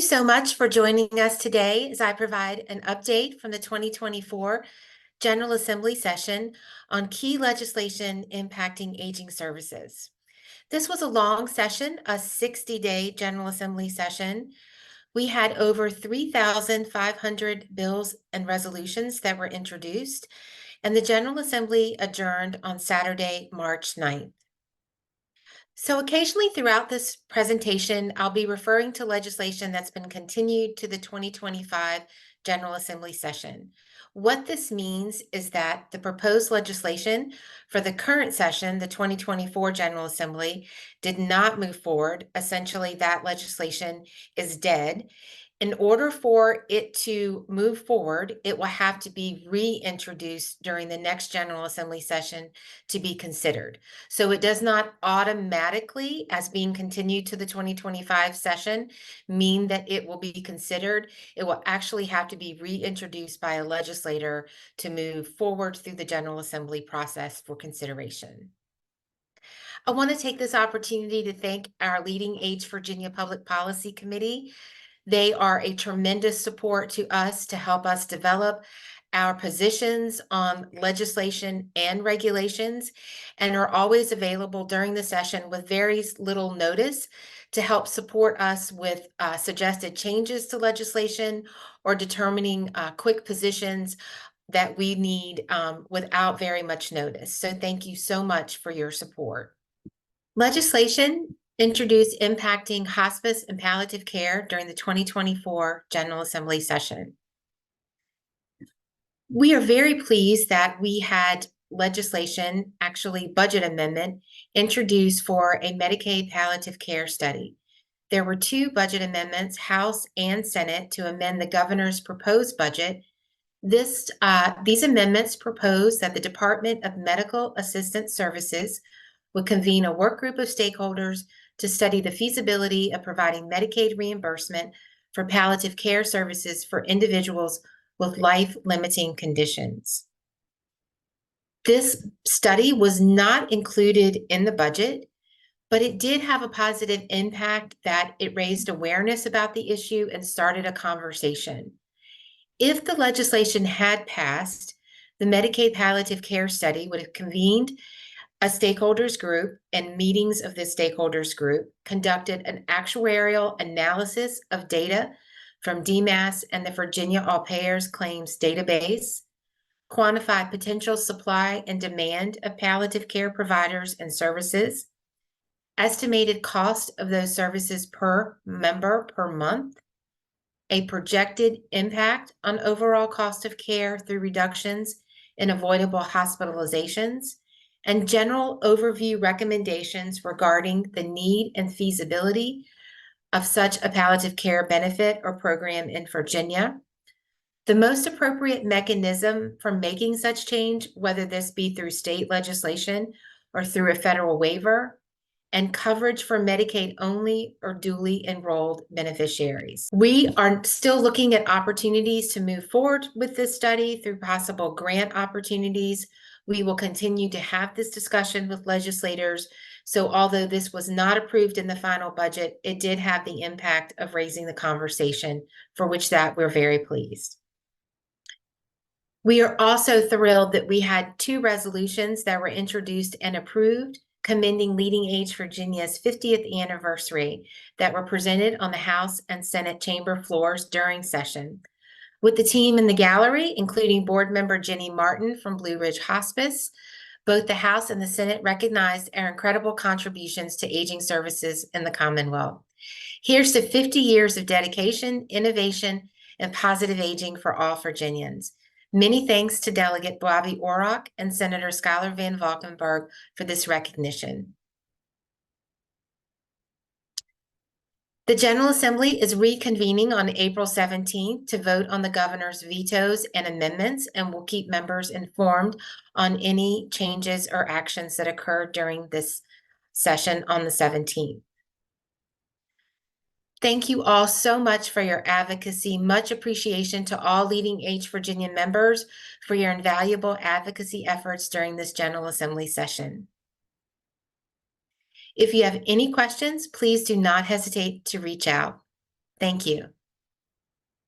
you so much for joining us today as I provide an update from the 2024 General Assembly session on key legislation impacting aging services. This was a long session, a 60-day General Assembly session. We had over 3,500 bills and resolutions that were introduced, and the General Assembly adjourned on Saturday, March 9th. So occasionally throughout this presentation, I'll be referring to legislation that's been continued to the 2025 General Assembly session. What this means is that the proposed legislation for the current session, the 2024 General Assembly, did not move forward. Essentially, that legislation is dead. In order for it to move forward, it will have to be reintroduced during the next General Assembly session to be considered. So it does not automatically, as being continued to the 2025 session, mean that it will be considered. It will actually have to be reintroduced by a legislator to move forward through the General Assembly process for consideration. I want to take this opportunity to thank our Leading Age Virginia Public Policy Committee. They are a tremendous support to us to help us develop our positions on legislation and regulations, and are always available during the session with very little notice to help support us with suggested changes to legislation or determining quick positions that we need without very much notice. So thank you so much for your support. Legislation introduced impacting hospice and palliative care during the 2024 General Assembly session. We are very pleased that we had legislation, actually budget amendment, introduced for a Medicaid palliative care study. There were two budget amendments, House and Senate, to amend the governor's proposed budget. These amendments propose that the Department of Medical Assistance Services would convene a work group of stakeholders to study the feasibility of providing Medicaid reimbursement for palliative care services for individuals with life-limiting conditions. This study was not included in the budget, but it did have a positive impact that it raised awareness about the issue and started a conversation. If the legislation had passed, the Medicaid palliative care study would have convened a stakeholders group, and meetings of this stakeholders group conducted an actuarial analysis of data from DMAS and the Virginia All Payers Claims Database, quantified potential supply and demand of palliative care providers and services, estimated cost of those services per member per month, a projected impact on overall cost of care through reductions in avoidable hospitalizations, and general overview recommendations regarding the need and feasibility of such a palliative care benefit or program in Virginia, the most appropriate mechanism for making such change, whether this be through state legislation or through a federal waiver, and coverage for Medicaid only or duly enrolled beneficiaries. We are still looking at opportunities to move forward with this study through possible grant opportunities. We will continue to have this discussion with legislators. So although this was not approved in the final budget, it did have the impact of raising the conversation, for which that we're very pleased. We are also thrilled that we had two resolutions that were introduced and approved commending Leading Age Virginia's 50th anniversary that were presented on the House and Senate chamber floors during session. With the team in the gallery, including board member Jenny Martin from Blue Ridge Hospice, both the House and the Senate recognized our incredible contributions to aging services in the Commonwealth. Here's to 50 years of dedication, innovation, and positive aging for all Virginians. Many thanks to Delegate Bobby Orrock and Senator Schuyler Van Valkenburg for this recognition. The General Assembly is reconvening on April 17th to vote on the governor's vetoes and amendments, and will keep members informed on any changes or actions that occur during this session on the 17th. Thank you all so much for your advocacy. Much appreciation to all Leading Age Virginia members for your invaluable advocacy efforts during this General Assembly session. If you have any questions, please do not hesitate to reach out. Thank you.